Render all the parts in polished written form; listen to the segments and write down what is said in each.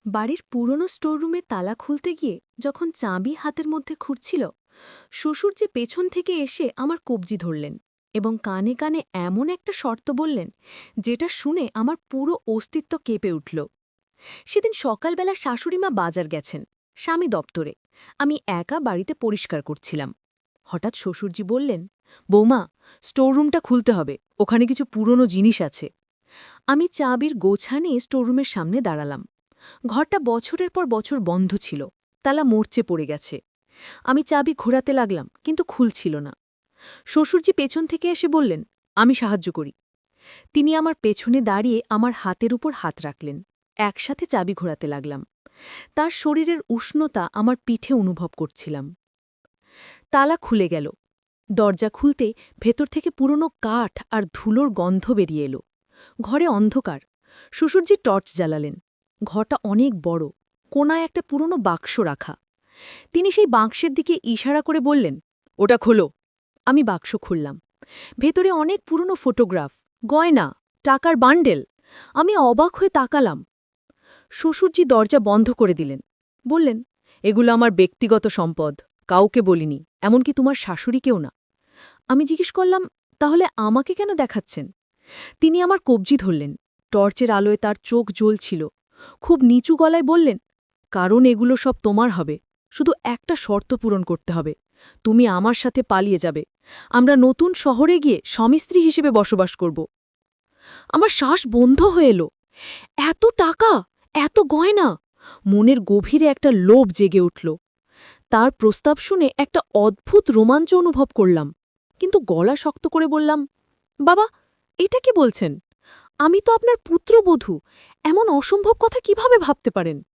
বাড়ির পুরনো স্টোররুমে তালা খুলতে গিয়ে যখন চাবি হাতের মধ্যে খুঁড়ছিল শ্বশুর যে পেছন থেকে এসে আমার কবজি ধরলেন এবং কানে কানে এমন একটা শর্ত বললেন যেটা শুনে আমার পুরো অস্তিত্ব কেঁপে উঠল। সেদিন সকালবেলা শাশুড়িমা বাজার গেছেন, স্বামী দপ্তরে, আমি একা বাড়িতে পরিষ্কার করছিলাম। হঠাৎ শ্বশুরজি বললেন, বৌমা, স্টোররুমটা খুলতে হবে, ওখানে কিছু পুরনো জিনিস আছে। আমি চাবির গোছা নিয়ে স্টোররুমের সামনে দাঁড়ালাম। ঘরটা বছরের পর বছর বন্ধ ছিল, তালা মরচে পড়ে গেছে। আমি চাবি ঘোরাতে লাগলাম, কিন্তু খুলছিল না। শ্বশুরজি পেছন থেকে এসে বললেন, আমি সাহায্য করি। তিনি আমার পেছনে দাঁড়িয়ে আমার হাতের উপর হাত রাখলেন। একসাথে চাবি ঘোরাতে লাগলাম। তার শরীরের উষ্ণতা আমার পিঠে অনুভব করছিলাম। তালা খুলে গেল। দরজা খুলতে ভেতর থেকে পুরনো কাঠ আর ধুলোর গন্ধ বেরিয়ে এলো। ঘরে অন্ধকার। শ্বশুরজি টর্চ জ্বালালেন। ঘরটা অনেক বড়, কোনায় একটা পুরনো বাক্স রাখা। তিনি সেই বাক্সের দিকে ইশারা করে বললেন, ওটা খোলো। আমি বাক্স খুললাম। ভেতরে অনেক পুরনো ফটোগ্রাফ, গয়না, টাকার বান্ডেল। আমি অবাক হয়ে তাকালাম। শ্বশুরজি দরজা বন্ধ করে দিলেন। বললেন, এগুলো আমার ব্যক্তিগত সম্পদ, কাউকে বলিনি, এমনকি তোমার শাশুড়িকেও না। আমি জিজ্ঞেস করলাম, তাহলে আমাকে কেন দেখাচ্ছেন? তিনি আমার কবজি ধরলেন। টর্চের আলোয় তার চোখ জ্বলছিল। খুব নিচু গলায় বললেন, কারণ এগুলো সব তোমার হবে, শুধু একটা শর্ত পূরণ করতে হবে। তুমি আমার সাথে পালিয়ে যাবে। আমরা নতুন শহরে গিয়ে স্বামী-স্ত্রী হিসেবে বসবাস করব। আমার শ্বাস বন্ধ হয়ে এলো। এত টাকা, এত গয়না! মনের গভীরে একটা লোভ জেগে উঠল। তার প্রস্তাব শুনে একটা অদ্ভুত রোমাঞ্চ অনুভব করলাম, কিন্তু গলা শক্ত করে বললাম, বাবা, এটা কি বলছেন? আমি তো আপনার পুত্রবধূ, এমন অসম্ভব কথা কিভাবে ভাবতে পারেন?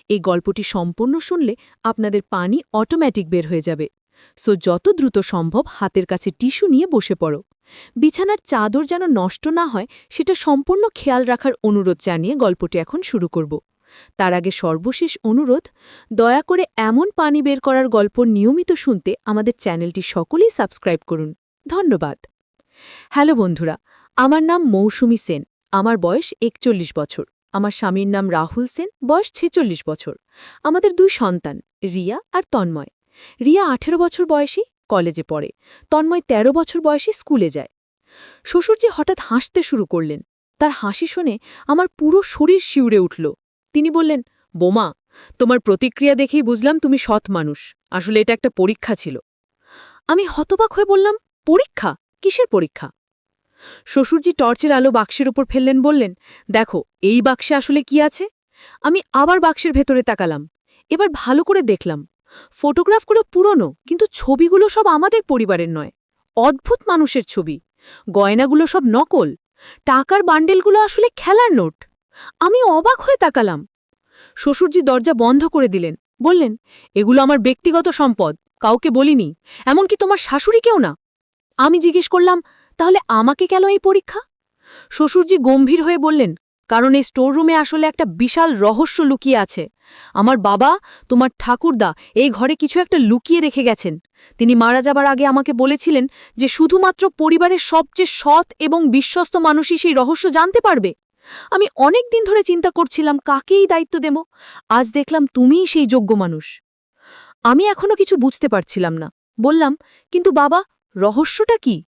এই গল্পটি সম্পূর্ণ শুনলে আপনাদের পানি অটোমেটিক বের হয়ে যাবে। সো যত দ্রুত সম্ভব হাতের কাছে টিস্যু নিয়ে বসে পড়ো। বিছানার চাদর যেন নষ্ট না হয় সেটা সম্পূর্ণ খেয়াল রাখার অনুরোধ জানিয়ে গল্পটি এখন শুরু করব। তার আগে সর্বশেষ অনুরোধ, দয়া করে এমন পানি বের করার গল্প নিয়মিত শুনতে আমাদের চ্যানেলটি সকলেই সাবস্ক্রাইব করুন। ধন্যবাদ। হ্যালো বন্ধুরা, আমার নাম মৌসুমী সেন। আমার বয়স ৪১ বছর। আমার স্বামীর নাম রাহুল সেন, বয়স ৪৬ বছর। আমাদের ২ সন্তান, রিয়া আর তন্ময়। রিয়া ১৮ বছর বয়সী, কলেজে পড়ে। তন্ময় ১৩ বছর বয়সী, স্কুলে যায়। শ্বশুরজি হঠাৎ হাসতে শুরু করলেন। তার হাসি শুনে আমার পুরো শরীর শিউরে উঠল। তিনি বললেন, বোমা, তোমার প্রতিক্রিয়া দেখেই বুঝলাম তুমি সৎ মানুষ। আসলে এটা একটা পরীক্ষা ছিল। আমি হতবাক হয়ে বললাম, পরীক্ষা? কিসের পরীক্ষা? শ্বশুরজি টর্চের আলো বাক্সের উপর ফেললেন, বললেন, দেখো এই বাক্সে আসলে কি আছে। আমি আবার বাক্সের ভেতরে তাকালাম। এবার ভালো করে দেখলাম। ফটোগ্রাফগুলো পুরনো, কিন্তু ছবিগুলো সব আমাদের পরিবারের নয়। অদ্ভুত মানুষের ছবি। গয়নাগুলো সব নকল। টাকার বান্ডেলগুলো আসলে খেলার নোট। আমি অবাক হয়ে তাকালাম। শ্বশুরজি দরজা বন্ধ করে দিলেন। বললেন, এগুলো আমার ব্যক্তিগত সম্পদ, কাউকে বলিনি, এমনকি তোমার শাশুড়িকেও না। আমি জিজ্ঞেস করলাম, তাহলে আমাকে কেন এই পরীক্ষা? শ্বশুরজি গম্ভীর হয়ে বললেন, কারণ এই স্টোররুমে আসলে একটা বিশাল রহস্য লুকিয়ে আছে। আমার বাবা, তোমার ঠাকুরদা, এই ঘরে কিছু একটা লুকিয়ে রেখে গেছেন। তিনি মারা যাবার আগে আমাকে বলেছিলেন যে শুধুমাত্র পরিবারের সবচেয়ে সৎ এবং বিশ্বস্ত মানুষই সেই রহস্য জানতে পারবে। আমি অনেক দিন ধরে চিন্তা করছিলাম কাকে এই দায়িত্ব দেব। আজ দেখলাম তুমিই সেই যোগ্য মানুষ। আমি এখনো কিছু বুঝতে পারছিলাম না। বললাম, কিন্তু বাবা, রহস্যটা কি?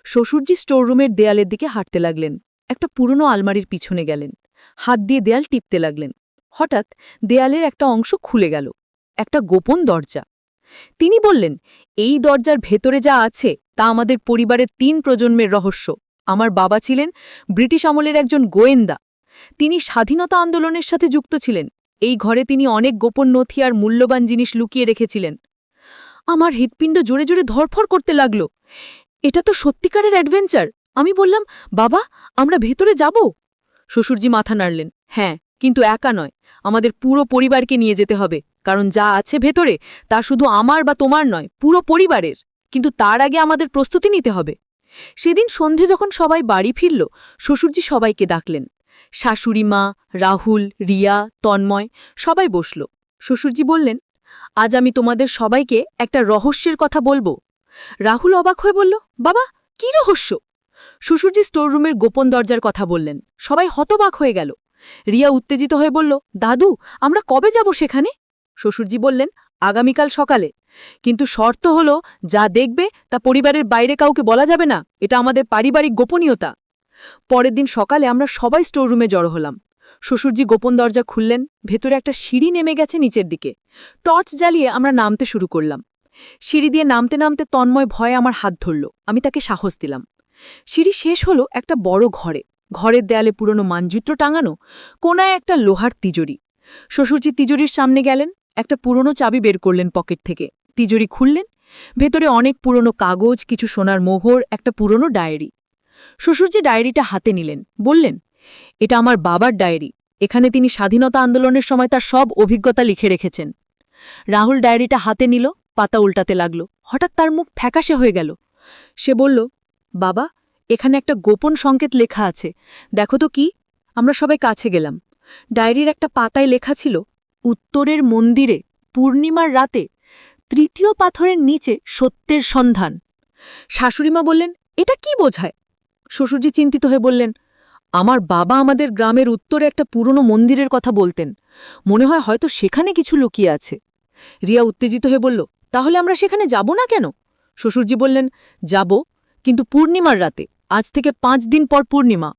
শ্বশুরজি স্টোররুমের দেয়ালের দিকে হাঁটতে লাগলেন। একটা পুরনো আলমারির পিছনে গেলেন। হাত দিয়ে দেয়াল টিপতে লাগলেন। হঠাৎ দেয়ালের একটা অংশ খুলে গেল। একটা গোপন দরজা। তিনি বললেন, এই দরজার ভেতরে যা আছে তা আমাদের পরিবারের ৩ প্রজন্মের রহস্য। আমার বাবা ছিলেন ব্রিটিশ আমলের একজন গোয়েন্দা। তিনি স্বাধীনতা আন্দোলনের সাথে যুক্ত ছিলেন। এই ঘরে তিনি অনেক গোপন নথি আর মূল্যবান জিনিস লুকিয়ে রেখেছিলেন। আমার হৃৎপিণ্ড জোরে জোরে ধরফর করতে লাগল। এটা তো সত্যিকারের অ্যাডভেঞ্চার। আমি বললাম, বাবা, আমরা ভেতরে যাব? শ্বশুরজি মাথা নাড়লেন, হ্যাঁ, কিন্তু একা নয়, আমাদের পুরো পরিবারকে নিয়ে যেতে হবে, কারণ যা আছে ভেতরে তা শুধু আমার বা তোমার নয়, পুরো পরিবারের। কিন্তু তার আগে আমাদের প্রস্তুতি নিতে হবে। সেদিন সন্ধে যখন সবাই বাড়ি ফিরল, শ্বশুরজি সবাইকে ডাকলেন। শাশুড়ি মা, রাহুল, রিয়া, তন্ময় সবাই বসল। শ্বশুরজি বললেন, আজ আমি তোমাদের সবাইকে একটা রহস্যের কথা বলবো। রাহুল অবাক হয়ে বলল, বাবা, কি রহস্য? শ্বশুরজি স্টোররুমের গোপন দরজার কথা বললেন। সবাই হতবাক হয়ে গেল। রিয়া উত্তেজিত হয়ে বলল, দাদু, আমরা কবে যাব সেখানে? শ্বশুরজি বললেন, আগামীকাল সকালে। কিন্তু শর্ত হলো, যা দেখবে তা পরিবারের বাইরে কাউকে বলা যাবে না, এটা আমাদের পারিবারিক গোপনীয়তা। পরের দিন সকালে আমরা সবাই স্টোররুমে জড়ো হলাম। শ্বশুরজি গোপন দরজা খুললেন, ভেতরে একটা সিঁড়ি নেমে গেছে নিচের দিকে। টর্চ জ্বালিয়ে আমরা নামতে শুরু করলাম। সিঁড়ি দিয়ে নামতে নামতে তন্ময় ভয়ে আমার হাত ধরল। আমি তাকে সাহস দিলাম। সিঁড়ি শেষ হলো একটা বড় ঘরে। ঘরের দেয়ালে পুরনো মানচিত্র টাঙানো, কোনায় একটা লোহার তিজুরি। শ্বশুরজি তিজুরির সামনে গেলেন, একটা পুরনো চাবি বের করলেন পকেট থেকে। তিজুরি খুললেন, ভেতরে অনেক পুরনো কাগজ, কিছু সোনার মোহর, একটা পুরনো ডায়েরি। শ্বশুরজি ডায়েরিটা হাতে নিলেন, বললেন, এটা আমার বাবার ডায়েরি। এখানে তিনি স্বাধীনতা আন্দোলনের সময় তার সব অভিজ্ঞতা লিখে রেখেছেন। রাহুল ডায়েরিটা হাতে নিল, পাতা উল্টাতে লাগল। হঠাৎ তার মুখ ফ্যাকাশে হয়ে গেল। সে বলল, বাবা, এখানে একটা গোপন সংকেত লেখা আছে, দেখো তো কি? আমরা সবাই কাছে গেলাম। ডায়েরির একটা পাতায় লেখা ছিল, উত্তরের মন্দিরে পূর্ণিমার রাতে তৃতীয় পাথরের নিচে সত্যের সন্ধান। শাশুড়িমা বললেন, এটা কি বোঝায়? শ্বশুরজি চিন্তিত হয়ে বললেন, আমার বাবা আমাদের গ্রামের উত্তরে একটা পুরনো মন্দিরের কথা বলতেন। মনে হয় হয়তো সেখানে কিছু লুকিয়ে আছে। রিয়া উত্তেজিত হয়ে বলল, তাহলে আমরা সেখানে যাব না কেন? শ্বশুরজি বললেন, যাব, কিন্তু পূর্ণিমার রাতে। আজ থেকে 5 দিন পর পূর্ণিমা।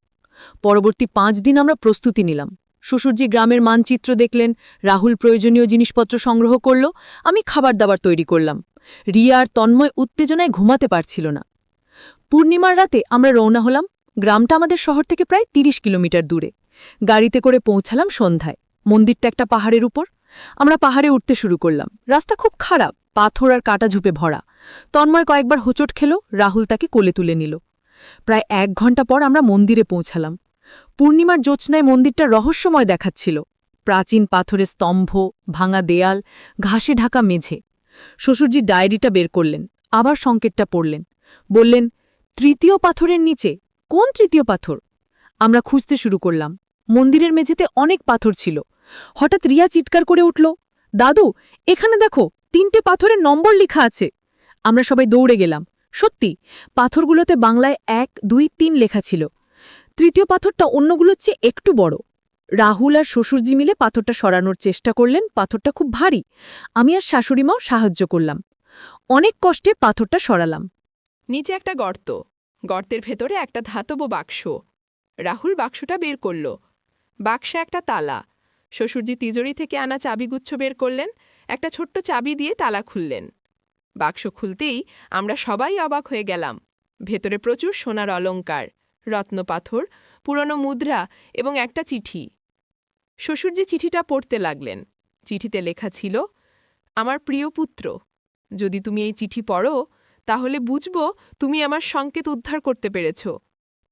পরবর্তী 5 দিন আমরা প্রস্তুতি নিলাম। শ্বশুরজি গ্রামের মানচিত্র দেখলেন, রাহুল প্রয়োজনীয় জিনিসপত্র সংগ্রহ করল, আমি খাবার দাবার তৈরি করলাম। রিয়া আর তন্ময় উত্তেজনায় ঘুমাতে পারছিল না। পূর্ণিমার রাতে আমরা রওনা হলাম। গ্রামটা আমাদের শহর থেকে প্রায় 30 কিলোমিটার দূরে। গাড়িতে করে পৌঁছালাম সন্ধ্যায়। মন্দিরটা একটা পাহাড়ের উপর। আমরা পাহাড়ে উঠতে শুরু করলাম। রাস্তা খুব খারাপ, পাথর আর কাটা ঝুপে ভরা। তন্ময় কয়েকবার হোঁচট খেল, রাহুল তাকে কোলে তুলে নিল। প্রায় 1 ঘণ্টা পর আমরা মন্দিরে পৌঁছালাম। পূর্ণিমার জ্যোৎস্নায় মন্দিরটা রহস্যময় দেখাচ্ছিল। প্রাচীন পাথরের স্তম্ভ, ভাঙা দেয়াল, ঘাসে ঢাকা মেঝে। শ্বশুরজি ডায়েরিটা বের করলেন, আবার সংকেতটা পড়লেন। বললেন, তৃতীয় পাথরের নিচে। কোন তৃতীয় পাথর? আমরা খুঁজতে শুরু করলাম। মন্দিরের মেঝেতে অনেক পাথর ছিল। হঠাৎ রিয়া চিৎকার করে উঠল, দাদু, এখানে দেখো, 3টে পাথরের নম্বর লেখা আছে। আমরা সবাই দৌড়ে গেলাম। সত্যি, পাথরগুলোতে বাংলায় 1, 2, 3 লেখা ছিল। তৃতীয় পাথরটা অন্যগুলোর চেয়ে একটু বড়। রাহুল আর শ্বশুরজি মিলে পাথরটা সরানোর চেষ্টা করলেন। পাথরটা খুব ভারী। আমি আর শাশুড়িমাও সাহায্য করলাম। অনেক কষ্টে পাথরটা সরালাম। নিচে একটা গর্ত, গর্তের ভেতরে একটা ধাতব বাক্স। রাহুল বাক্সটা বের করল। বাক্সে একটা তালা। শ্বশুরজি তিজোরি থেকে আনা চাবিগুচ্ছ বের করলেন, একটা ছোট্ট চাবি দিয়ে তালা খুললেন। বাক্স খুলতেই আমরা সবাই অবাক হয়ে গেলাম। ভেতরে প্রচুর সোনার অলংকার, রত্নপাথর, পুরনো মুদ্রা এবং একটা চিঠি। শ্বশুরজি চিঠিটা পড়তে লাগলেন। চিঠিতে লেখা ছিল, আমার প্রিয় পুত্র, যদি তুমি এই চিঠি পড়ো তাহলে বুঝব তুমি আমার সংকেত উদ্ধার করতে পেরেছ।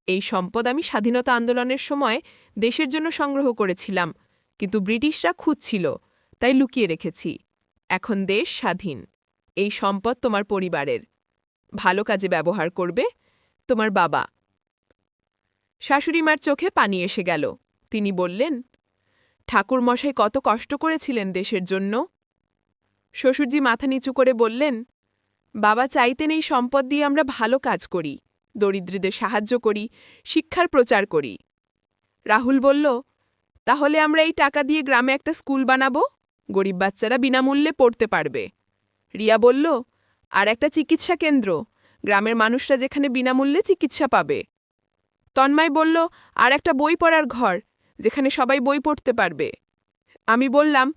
এই সম্পদ আমি স্বাধীনতা আন্দোলনের সময় দেশের জন্য সংগ্রহ করেছিলাম, কিন্তু ব্রিটিশরা খুঁজছিল, তাই লুকিয়ে রেখেছি। এখন দেশ স্বাধীন। এই সম্পদ তোমার পরিবারের। ভালো কাজে ব্যবহার করবে, তোমার বাবা। শাশুড়িমার চোখে পানি এসে গেল। তিনি বললেন, ঠাকুরমশাই কত কষ্ট করেছিলেন দেশের জন্য। শ্বশুরজি মাথা নিচু করে বললেন, বাবা চাইতেন এই সম্পদ দিয়ে আমরা ভালো কাজ করি, দরিদ্রদের সাহায্য করি, শিক্ষার প্রচার করি। রাহুল বলল, তাহলে আমরা এই টাকা দিয়ে গ্রামে একটা স্কুল বানাবো, গরিব বাচ্চারা বিনামূল্যে পড়তে পারবে। রিয়া বলল, আর একটা চিকিৎসা কেন্দ্র, গ্রামের মানুষরা যেখানে বিনামূল্যে চিকিৎসা পাবে। তন্ময় বলল, আর একটা বই পড়ার ঘর, যেখানে সবাই বই পড়তে পারবে। আমি বললাম,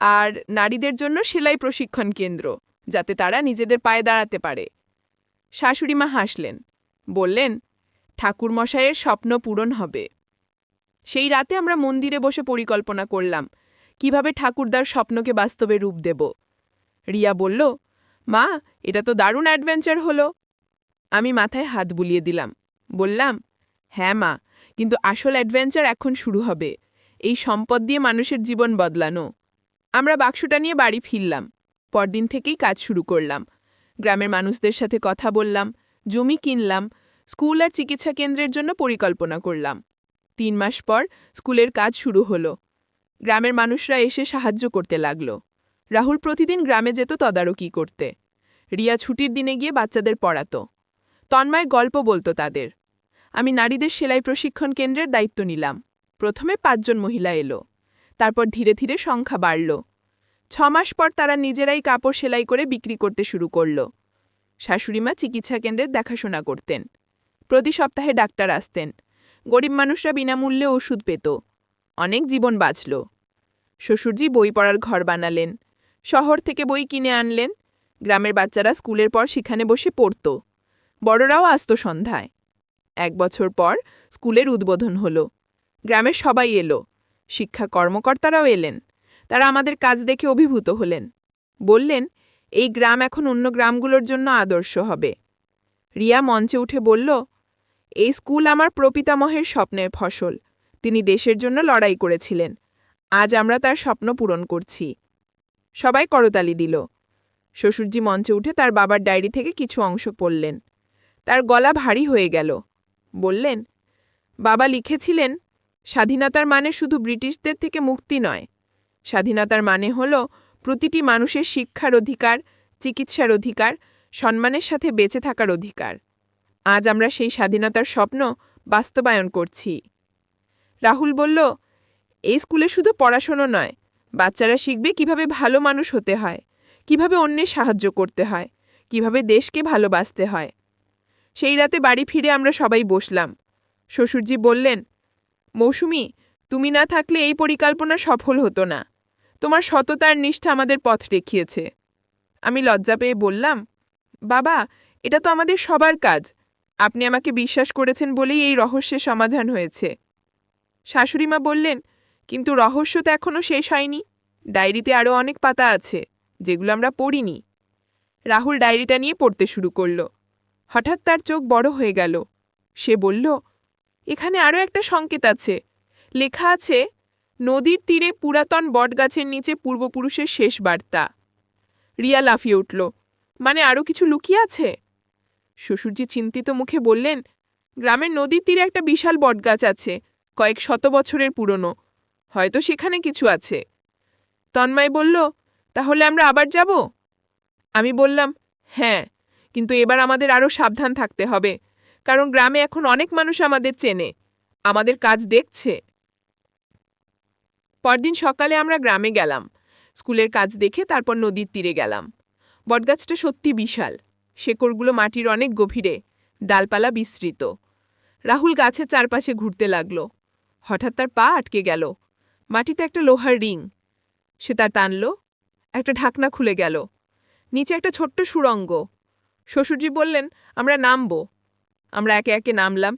আর নারীদের জন্য সেলাই প্রশিক্ষণ কেন্দ্র, যাতে তারা নিজেদের পায়ে দাঁড়াতে পারে। শাশুড়িমা হাসলেন, বললেন, ঠাকুরমশাইয়ের স্বপ্ন পূরণ হবে। সেই রাতে আমরা মন্দিরে বসে পরিকল্পনা করলাম, কিভাবে ঠাকুরদার স্বপ্নকে বাস্তবে রূপ দেব। রিয়া বলল, মা, এটা তো দারুণ অ্যাডভেঞ্চার হলো। আমি মাথায় হাত বুলিয়ে দিলাম, বললাম, হ্যাঁ মা, কিন্তু আসল অ্যাডভেঞ্চার এখন শুরু হবে, এই সম্পদ দিয়ে মানুষের জীবন বদলানো। আমরা বাক্সটা নিয়ে বাড়ি ফিরলাম। পরদিন থেকেই কাজ শুরু করলাম। গ্রামের মানুষদের সাথে কথা বললাম, জমি কিনলাম, স্কুল আর চিকিৎসা কেন্দ্রের জন্য পরিকল্পনা করলাম। 3 মাস পর স্কুলের কাজ শুরু হলো। গ্রামের মানুষরা এসে সাহায্য করতে লাগল। রাহুল প্রতিদিন গ্রামে যেত তদারকি করতে। রিয়া ছুটির দিনে গিয়ে বাচ্চাদের পড়াতো। তন্ময় গল্প বলতো তাদের। আমি নারীদের সেলাই প্রশিক্ষণ কেন্দ্রের দায়িত্ব নিলাম। প্রথমে 5 জন মহিলা এলো, তারপর ধীরে ধীরে সংখ্যা বাড়ল। 6 মাস পর তারা নিজেরাই কাপড় সেলাই করে বিক্রি করতে শুরু করল। শাশুড়িমা চিকিৎসা কেন্দ্রের দেখাশোনা করতেন। প্রতি সপ্তাহে ডাক্তার আসতেন। গরিব মানুষরা বিনামূল্যে ওষুধ পেত। অনেক জীবন বাঁচল। শ্বশুরজি বই পড়ার ঘর বানালেন। শহর থেকে বই কিনে আনলেন। গ্রামের বাচ্চারা স্কুলের পর সেখানে বসে পড়ত। বড়রাও আসত সন্ধ্যায়। 1 বছর পর স্কুলের উদ্বোধন হলো। গ্রামের সবাই এলো। শিক্ষা কর্মকর্তারাও এলেন। তারা আমাদের কাজ দেখে অভিভূত হলেন। বললেন, এই গ্রাম এখন অন্য গ্রামগুলোর জন্য আদর্শ হবে। রিয়া মঞ্চে উঠে বলল, এই স্কুল আমার প্রপিতামহের স্বপ্নের ফসল। তিনি দেশের জন্য লড়াই করেছিলেন। আজ আমরা তার স্বপ্ন পূরণ করছি। সবাই করতালি দিল। শ্বশুরজি মঞ্চে উঠে তার বাবার ডায়েরি থেকে কিছু অংশ পড়লেন। তার গলা ভারী হয়ে গেল। বললেন, বাবা লিখেছিলেন, স্বাধীনতার মানে শুধু ব্রিটিশদের থেকে মুক্তি নয়। স্বাধীনতার মানে হল প্রতিটি মানুষের শিক্ষার অধিকার, চিকিৎসার অধিকার, সম্মানের সাথে বেঁচে থাকার অধিকার। আজ আমরা সেই স্বাধীনতার স্বপ্ন বাস্তবায়ন করছি। রাহুল বলল, এই স্কুলে শুধু পড়াশোনা নয়, বাচ্চারা শিখবে কিভাবে ভালো মানুষ হতে হয়, কিভাবে অন্যের সাহায্য করতে হয়, কিভাবে দেশকে ভালোবাসতে হয়। সেই রাতে বাড়ি ফিরে আমরা সবাই বসলাম। শ্বশুরজি বললেন, মৌসুমী, তুমি না থাকলে এই পরিকল্পনা সফল হতো না। তোমার সততার নিষ্ঠা আমাদের পথ দেখিয়েছে। আমি লজ্জা পেয়ে বললাম, বাবা, এটা তো আমাদের সবার কাজ। আপনি আমাকে বিশ্বাস করেছেন বলেই এই রহস্যের সমাধান হয়েছে। শাশুড়িমা বললেন, কিন্তু রহস্য তো এখনও শেষ হয়নি। ডায়েরিতে আরও অনেক পাতা আছে, যেগুলো আমরা পড়িনি। রাহুল ডায়েরিটা নিয়ে পড়তে শুরু করল। হঠাৎ তার চোখ বড় হয়ে গেল। সে বলল, এখানে আরও একটা সংকেত আছে। লেখা আছে, নদীর তীরে পুরাতন বটগাছের নিচে পূর্বপুরুষের শেষ বার্তা। রিয়া লাফিয়ে উঠল, মানে আরও কিছু লুকিয়ে আছে? শ্বশুরজি চিন্তিত মুখে বললেন, গ্রামের নদীর তীরে একটা বিশাল বটগাছ আছে, কয়েক শত বছরের পুরনো। হয়তো সেখানে কিছু আছে। তন্ময় বলল, তাহলে আমরা আবার যাব? আমি বললাম, হ্যাঁ, কিন্তু এবার আমাদের আরও সাবধান থাকতে হবে, কারণ গ্রামে এখন অনেক মানুষ আমাদের চেনে, আমাদের কাজ দেখছে। পরদিন সকালে আমরা গ্রামে গেলাম। স্কুলের কাজ দেখে তারপর নদীর তীরে গেলাম। বটগাছটা সত্যি বিশাল। শেকড়গুলো মাটির অনেক গভীরে, ডালপালা বিস্তৃত। রাহুল গাছের চারপাশে ঘুরতে লাগল। হঠাৎ তার পা আটকে গেল। মাটিতে একটা লোহার রিং। সে তা টানল। একটা ঢাকনা খুলে গেল। নিচে একটা ছোট্ট সুড়ঙ্গ। শ্বশুরজি বললেন, আমরা নামব। আমরা একে একে নামলাম।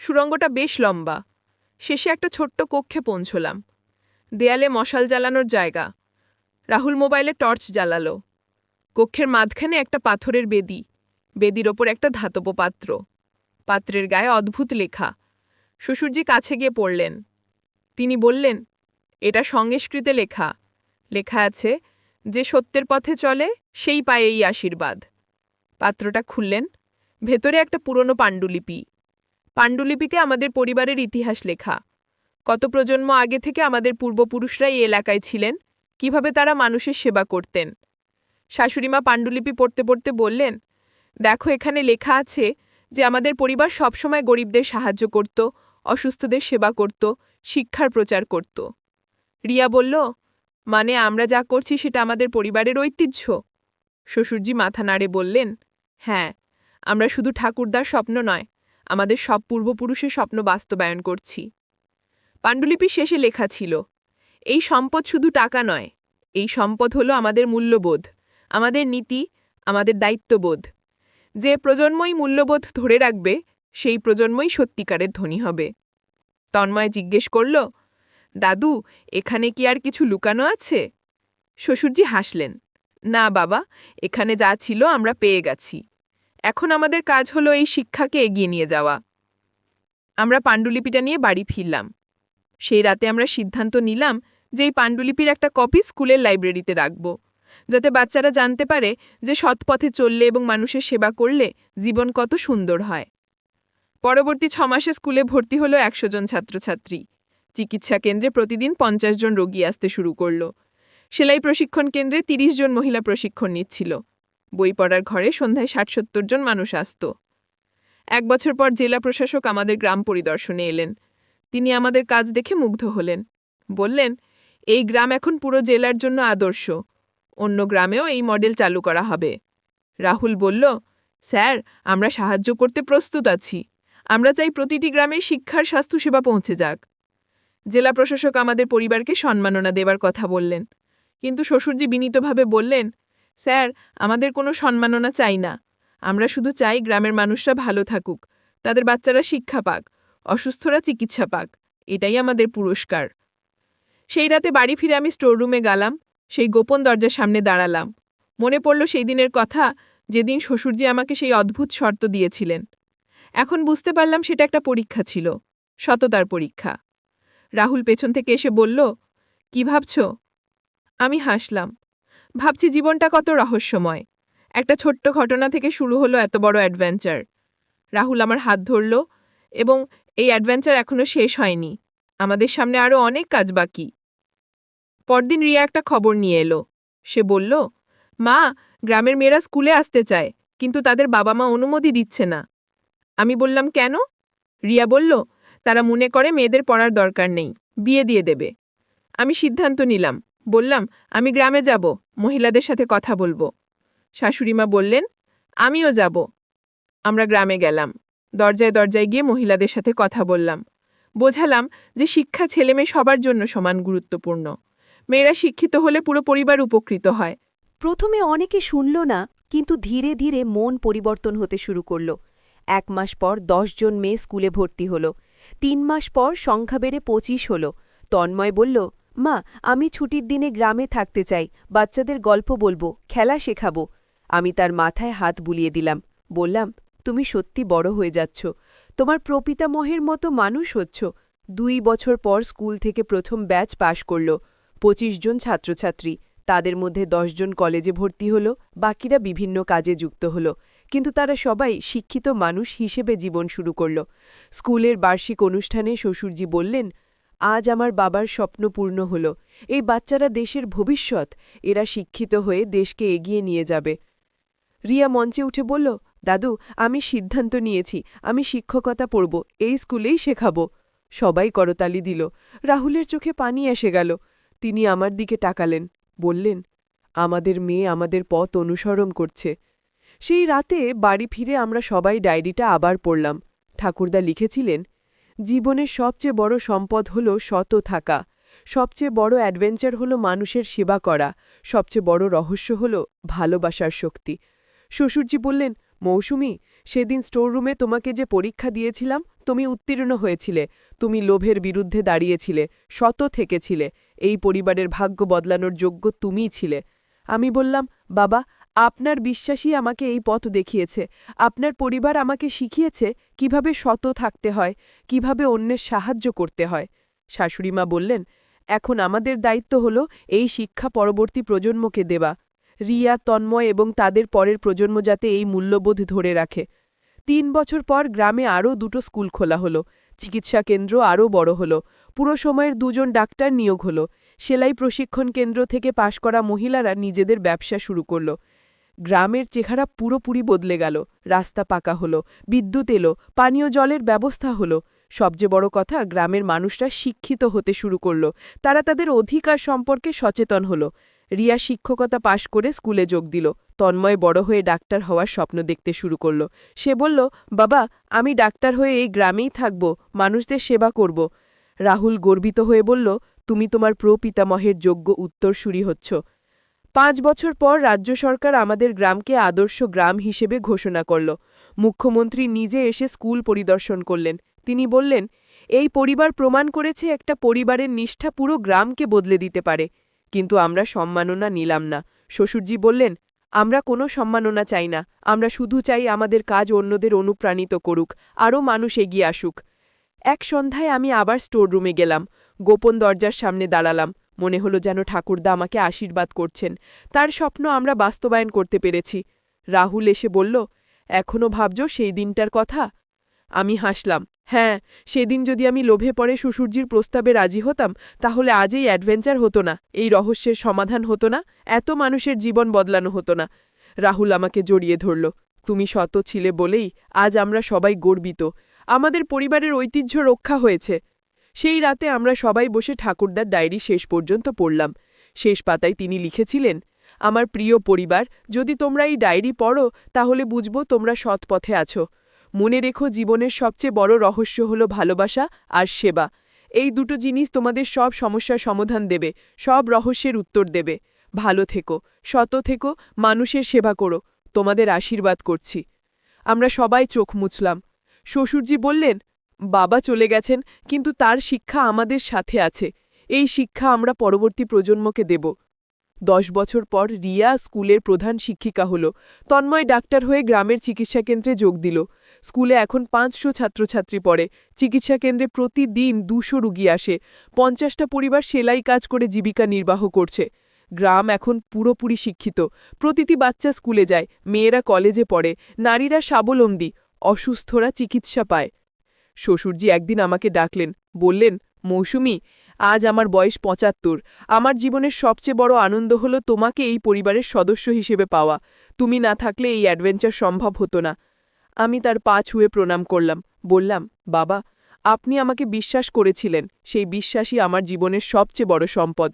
সুড়ঙ্গটা বেশ লম্বা। শেষে একটা ছোট্ট কক্ষে পৌঁছলাম। দেয়ালে মশাল জ্বালানোর জায়গা। রাহুল মোবাইলে টর্চ জ্বালালো। কক্ষের মাঝখানে একটা পাথরের বেদি। বেদির ওপর একটা ধাতব পাত্র। পাত্রের গায়ে অদ্ভুত লেখা। শ্বশুরজি কাছে গিয়ে পড়লেন। তিনি বললেন, এটা সংস্কৃতে লেখা। লেখা আছে, যে সত্যের পথে চলে সেই পায় এই আশীর্বাদ। পাত্রটা খুললেন। ভেতরে একটা পুরনো পাণ্ডুলিপি। পাণ্ডুলিপিতে আমাদের পরিবারের ইতিহাস লেখা। কত প্রজন্ম আগে থেকে আমাদের পূর্বপুরুষরা এই এলাকায় ছিলেন, কিভাবে তারা মানুষের সেবা করতেন। শাশুড়িমা পাণ্ডুলিপি পড়তে পড়তে বললেন, দেখো, এখানে লেখা আছে যে আমাদের পরিবার সবসময় গরিবদের সাহায্য করত, অসুস্থদের সেবা করত, শিক্ষার প্রচার করত। রিয়া বলল, মানে আমরা যা করছি সেটা আমাদের পরিবারের ঐতিহ্য? শ্বশুরজি মাথা নাড়ে বললেন, হ্যাঁ, আমরা শুধু ঠাকুরদার স্বপ্ন নয়, আমাদের সব পূর্বপুরুষের স্বপ্ন বাস্তবায়ন করছি। পাণ্ডুলিপি শেষে লেখা ছিল, এই সম্পদ শুধু টাকা নয়, এই সম্পদ হলো আমাদের মূল্যবোধ, আমাদের নীতি, আমাদের দায়িত্ববোধ। যে প্রজন্মই মূল্যবোধ ধরে রাখবে, সেই প্রজন্মই সত্যিকারের ধনী হবে। তন্ময় জিজ্ঞেস করল, দাদু, এখানে কি আর কিছু লুকানো আছে? শ্বশুরজি হাসলেন, না বাবা, এখানে যা ছিল আমরা পেয়ে গেছি। এখন আমাদের কাজ হলো এই শিক্ষাকে এগিয়ে নিয়ে যাওয়া। আমরা পাণ্ডুলিপিটা নিয়ে বাড়ি ফিরলাম। সেই রাতে আমরা সিদ্ধান্ত নিলাম যে এই পাণ্ডুলিপির একটা কপি স্কুলের লাইব্রেরিতে রাখব, যাতে বাচ্চারা জানতে পারে যে সৎ পথে চললে এবং মানুষের সেবা করলে জীবন কত সুন্দর হয়। পরবর্তী 6 মাসে স্কুলে ভর্তি হলো 100 জন ছাত্রছাত্রী। চিকিৎসা কেন্দ্রে প্রতিদিন 50 জন রোগী আসতে শুরু করল। সেলাই প্রশিক্ষণ কেন্দ্রে 30 জন মহিলা প্রশিক্ষণ নিচ্ছিল। বই পড়ার ঘরে সন্ধ্যায় 60-70 জন মানুষ আসত। 1 বছর পর জেলা প্রশাসক আমাদের গ্রাম পরিদর্শনে এলেন। তিনি আমাদের কাজ দেখে মুগ্ধ হলেন। বললেন, এই গ্রাম এখন পুরো জেলার জন্য আদর্শ। অন্য গ্রামেও এই মডেল চালু করা হবে। রাহুল বলল, স্যার, আমরা সাহায্য করতে প্রস্তুত আছি। আমরা চাই প্রতিটি গ্রামে শিক্ষার স্বাস্থ্যসেবা পৌঁছে যাক। জেলা প্রশাসক আমাদের পরিবারকে সম্মাননা দেবার কথা বললেন। কিন্তু শ্বশুরজি বিনীতভাবে বললেন, স্যার, আমাদের কোনো সম্মাননা চাই না। আমরা শুধু চাই গ্রামের মানুষরা ভালো থাকুক, তাদের বাচ্চারা শিক্ষা পাক, অসুস্থরা চিকিৎসা পাক। এটাই আমাদের পুরস্কার। সেই রাতে বাড়ি ফিরে আমি স্টোররুমে গেলাম, সেই গোপন দরজার সামনে দাঁড়ালাম। মনে পড়ল সেই দিনের কথা, যেদিন শ্বশুরজি আমাকে সেই অদ্ভুত শর্ত দিয়েছিলেন। এখন বুঝতে পারলাম সেটা একটা পরীক্ষা ছিল, সততার পরীক্ষা। রাহুল পেছন থেকে এসে বলল, কি ভাবছ? আমি হাসলাম। ভাবছি জীবনটা কত রহস্যময়। একটা ছোট্ট ঘটনা থেকে শুরু হলো এত বড় অ্যাডভেঞ্চার। রাহুল আমার হাত ধরল, এবং এই অ্যাডভেঞ্চার এখনো শেষ হয়নি। আমাদের সামনে আরও অনেক কাজ বাকি। পরদিন রিয়া একটা খবর নিয়ে এলো। সে বলল, মা, গ্রামের মেয়েরা স্কুলে আসতে চায়, কিন্তু তাদের বাবা মা অনুমতি দিচ্ছে না। আমি বললাম, কেন? রিয়া বলল, তারা মনে করে মেয়েদের পড়ার দরকার নেই, বিয়ে দিয়ে দেবে। আমি সিদ্ধান্ত নিলাম। বললাম, আমি গ্রামে যাব, মহিলাদের সাথে কথা বলবো। শাশুড়িমা বললেন, আমিও যাব। আমরা গ্রামে গেলাম। দরজায় দরজায় গিয়ে মহিলাদের সাথে কথা বললাম। বোঝালাম যে শিক্ষা ছেলেমেয়ে সবার জন্য সমান গুরুত্বপূর্ণ। মেয়েরা শিক্ষিত হলে পুরো পরিবার উপকৃত হয়। প্রথমে অনেকে শুনল না, কিন্তু ধীরে ধীরে মন পরিবর্তন হতে শুরু করল। 1 মাস পর 10 জন মেয়ে স্কুলে ভর্তি হল। 3 মাস পর সংখ্যা বেড়ে 25 হল। তন্ময় বলল, মা, আমি ছুটির দিনে গ্রামে থাকতে চাই, বাচ্চাদের গল্প বলবো, খেলা শেখাবো। আমি তার মাথায় হাত বুলিয়ে দিলাম। বললাম, তুমি সত্যি বড় হয়ে যাচ্ছ, তোমার প্রপিতামহের মতো মানুষ হচ্ছ। 2 বছর পর স্কুল থেকে প্রথম ব্যাচ পাশ করল। 25 জন ছাত্রছাত্রী, তাদের মধ্যে 10 জন কলেজে ভর্তি হল, বাকিরা বিভিন্ন কাজে যুক্ত হল। কিন্তু তারা সবাই শিক্ষিত মানুষ হিসেবে জীবন শুরু করল। স্কুলের বার্ষিক অনুষ্ঠানে শ্বশুরজি বললেন, আজ আমার বাবার স্বপ্ন পূর্ণ হল। এই বাচ্চারা দেশের ভবিষ্যৎ, এরা শিক্ষিত হয়ে দেশকে এগিয়ে নিয়ে যাবে। রিয়া মঞ্চে উঠে বলল, দাদু, আমি সিদ্ধান্ত নিয়েছি, আমি শিক্ষকতা পড়ব, এই স্কুলেই শেখাব। সবাই করতালি দিল। রাহুলের চোখে পানি এসে গেল। তিনি আমার দিকে তাকালেন, বললেন, আমাদের মেয়ে আমাদের পথ অনুসরণ করছে। সেই রাতে বাড়ি ফিরে আমরা সবাই ডায়েরিটা আবার পড়লাম। ঠাকুরদা লিখেছিলেন, জীবনের সবচেয়ে বড় সম্পদ হল সত থাকা, সবচেয়ে বড় অ্যাডভেঞ্চার হল মানুষের সেবা করা, সবচেয়ে বড় রহস্য হল ভালোবাসার শক্তি। শ্বশুরজি বললেন, মৌসুমী, সেদিন স্টোররুমে তোমাকে যে পরীক্ষা দিয়েছিলাম, তুমি উত্তীর্ণ হয়েছিলে। তুমি লোভের বিরুদ্ধে দাঁড়িয়েছিলে, সত থেকেছিলে। এই পরিবারের ভাগ্য বদলানোর যোগ্য তুমিই ছিলে। আমি বললাম, বাবা, আপনার বিশ্বাসই আমাকে এই পথ দেখিয়েছে। আপনার পরিবার আমাকে শিখিয়েছে কিভাবে সত থাকতে হয়, কিভাবে অন্যের সাহায্য করতে হয়। শাশুড়িমা বললেন, এখন আমাদের দায়িত্ব হল এই শিক্ষা পরবর্তী প্রজন্মকে দেওয়া। রিয়া, তন্ময় এবং তাদের পরের প্রজন্ম যাতে এই মূল্যবোধ ধরে রাখে। 3 বছর পর গ্রামে আরও 2টো স্কুল খোলা হলো, চিকিৎসা কেন্দ্র আরও বড় হল, পুরো সময়ের 2 জন ডাক্তার নিয়োগ হল, সেলাই প্রশিক্ষণ কেন্দ্র থেকে পাশ করা মহিলারা নিজেদের ব্যবসা শুরু করল। গ্রামের চেহারা পুরোপুরি বদলে গেল। রাস্তা পাকা হলো, বিদ্যুৎ এলো, পানীয় জলের ব্যবস্থা হলো। সবচেয়ে বড় কথা, গ্রামের মানুষরা শিক্ষিত হতে শুরু করল। তারা তাদের অধিকার সম্পর্কে সচেতন হল। রিয়া শিক্ষকতা পাশ করে স্কুলে যোগ দিল। তন্ময় বড় হয়ে ডাক্তার হওয়ার স্বপ্ন দেখতে শুরু করল। সে বলল, বাবা, আমি ডাক্তার হয়ে এই গ্রামেই থাকব, মানুষদের সেবা করব। রাহুল গর্বিত হয়ে বলল, তুমি তোমার প্রপিতামহের যোগ্য উত্তরসূরি হচ্ছ। 5 বছর পর রাজ্য সরকার আমাদের গ্রামকে আদর্শ গ্রাম হিসেবে ঘোষণা করল। মুখ্যমন্ত্রী নিজে এসে স্কুল পরিদর্শন করলেন। তিনি বললেন, এই পরিবার প্রমাণ করেছে একটা পরিবারের নিষ্ঠা পুরো গ্রামকে বদলে দিতে পারে। কিন্তু আমরা সম্মাননা নিলাম না। শ্বশুরজি বললেন, আমরা কোনো সম্মাননা চাই না, আমরা শুধু চাই আমাদের কাজ অন্যদের অনুপ্রাণিত করুক, আরও মানুষ এগিয়ে আসুক। এক সন্ধ্যায় আমি আবার স্টোররুমে গেলাম। গোপন দরজার সামনে দাঁড়ালাম। মনে হলো যেন ঠাকুরদা আমাকে আশীর্বাদ করছেন। তার স্বপ্ন আমরা বাস্তবায়ন করতে পেরেছি। রাহুল এসে বলল, এখনও ভাবছ সেই দিনটার কথা? আমি হাসলাম। হ্যাঁ, সেদিন যদি আমি লোভে পড়ে শ্বশুরজির প্রস্তাবে রাজি হতাম, তাহলে আজ এই অ্যাডভেঞ্চার হতো না, এই রহস্যের সমাধান হতো না, এত মানুষের জীবন বদলানো হতো না। রাহুল আমাকে জড়িয়ে ধরল। তুমি সত ছিলে বলেই আজ আমরা সবাই গর্বিত। আমাদের পরিবারের ঐতিহ্য রক্ষা হয়েছে। সেই রাতে আমরা সবাই বসে ঠাকুরদার ডায়েরি শেষ পর্যন্ত পড়লাম। শেষ পাতায় তিনি লিখেছিলেন, আমার প্রিয় পরিবার, যদি তোমরা এই ডায়েরি পড়ো তাহলে বুঝব তোমরা সৎ পথে আছো। মনে রেখো, জীবনের সবচেয়ে বড় রহস্য হলো ভালোবাসা আর সেবা। এই দুটো জিনিস তোমাদের সব সমস্যার সমাধান দেবে, সব রহস্যের উত্তর দেবে। ভালো থেকো, সৎ থেকো, মানুষের সেবা করো। তোমাদের আশীর্বাদ করছি। আমরা সবাই চোখ মুছলাম। শ্বশুরজি বললেন, বাবা চলে গেছেন, কিন্তু তার শিক্ষা আমাদের সাথে আছে। এই শিক্ষা আমরা পরবর্তী প্রজন্মকে দেব। 10 বছর পর রিয়া স্কুলের প্রধান শিক্ষিকা হল। তন্ময় ডাক্তার হয়ে গ্রামের চিকিৎসাকেন্দ্রে যোগ দিল। স্কুলে এখন 500 ছাত্রছাত্রী পড়ে। চিকিৎসাকেন্দ্রে প্রতিদিন 200 রুগী আসে। 50টা পরিবার সেলাই কাজ করে জীবিকা নির্বাহ করছে। গ্রাম এখন পুরোপুরি শিক্ষিত। প্রতিটি বাচ্চা স্কুলে যায়, মেয়েরা কলেজে পড়ে, নারীরা স্বাবলম্বী, অসুস্থরা চিকিৎসা পায়। শ্বশুরজি একদিন আমাকে ডাকলেন, বললেন, মৌসুমী, আজ আমার বয়স 75। আমার জীবনের সবচেয়ে বড় আনন্দ হলো তোমাকে এই পরিবারের সদস্য হিসেবে পাওয়া। তুমি না থাকলে এই অ্যাডভেঞ্চার সম্ভব হতো না। আমি তার পা ছুঁয়ে প্রণাম করলাম, বললাম, বাবা, আপনি আমাকে বিশ্বাস করেছিলেন, সেই বিশ্বাসই আমার জীবনের সবচেয়ে বড় সম্পদ।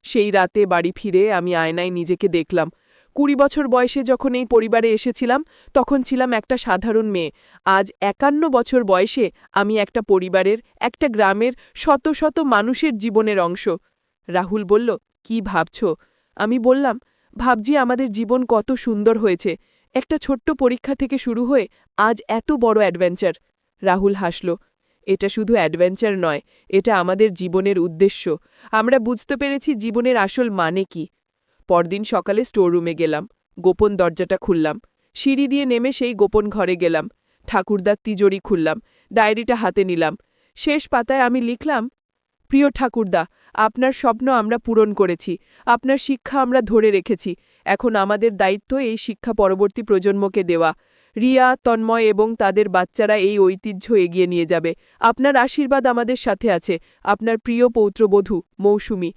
সেই রাতে বাড়ি ফিরে আমি আয়নায় নিজেকে দেখলাম। 20 বছর বয়সে যখন এই পরিবারে এসেছিলাম তখন ছিলাম একটা সাধারণ মেয়ে। আজ 51 বছর বয়সে আমি একটা পরিবারের, একটা গ্রামের শত শত মানুষের জীবনের অংশ। রাহুল বলল, কি ভাবছ? আমি বললাম, ভাবছি আমাদের জীবন কত সুন্দর হয়েছে। একটা ছোট্ট পরীক্ষা থেকে শুরু হয়ে আজ এত বড় অ্যাডভেঞ্চার। রাহুল হাসল, এটা শুধু অ্যাডভেঞ্চার নয়, এটা আমাদের জীবনের উদ্দেশ্য। আমরা বুঝতে পেরেছি জীবনের আসল মানে কি। পরদিন সকালে স্টোররুমে গেলাম, গোপন দরজাটা খুললাম, সিঁড়ি দিয়ে নেমে সেই গোপন ঘরে গেলাম, ঠাকুরদার তিজোরি খুললাম, ডায়েরিটা হাতে নিলাম। শেষ পাতায় আমি লিখলাম, প্রিয় ঠাকুরদা, আপনার স্বপ্ন আমরা পূরণ করেছি, আপনার শিক্ষা আমরা ধরে রেখেছি। এখন আমাদের দায়িত্ব এই শিক্ষা পরবর্তী প্রজন্মকে দেওয়া। রিয়া, তন্ময় এবং তাদের বাচ্চারা এই ঐতিহ্য এগিয়ে নিয়ে যাবে। আপনার আশীর্বাদ আমাদের সাথে আছে। আপনার প্রিয় পৌত্রবধূ মৌসুমী।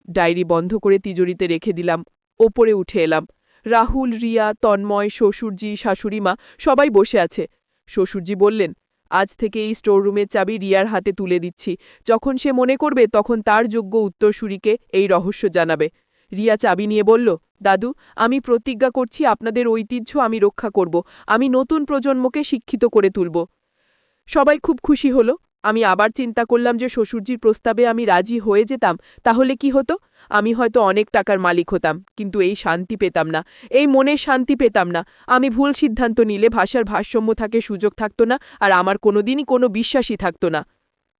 ডায়েরি বন্ধ করে তিজোরিতে রেখে দিলাম। ওপরে উঠে এলাম। রাহুল, রিয়া, তন্ময়, শ্বশুরজি, শাশুড়িমা সবাই বসে আছে। শ্বশুরজি বললেন, আজ থেকে এই স্টোররুমের চাবি রিয়ার হাতে তুলে দিচ্ছি। যখন সে মনে করবে তখন তার যোগ্য উত্তরসূরিকে এই রহস্য জানাবে। রিয়া চাবি নিয়ে বলল, দাদু, আমি প্রতিজ্ঞা করছি আপনাদের ঐতিহ্য আমি রক্ষা করব। আমি নতুন প্রজন্মকে শিক্ষিত করে তুলব। সবাই খুব খুশি হলো। আমি আবার চিন্তা করলাম যে শ্বশুরজির প্রস্তাবে আমি রাজি হয়ে যেতাম তাহলে কি হতো? আমি হয়তো অনেক টাকার মালিক হতাম, কিন্তু এই শান্তি পেতাম না, এই মনের শান্তি পেতাম না। আমি ভুল সিদ্ধান্ত নিলে ভাষার ভারসাম্য থাকে সুযোগ থাকতো না, আর আমার কোনোদিনই কোনো বিশ্বাসই থাকতো না।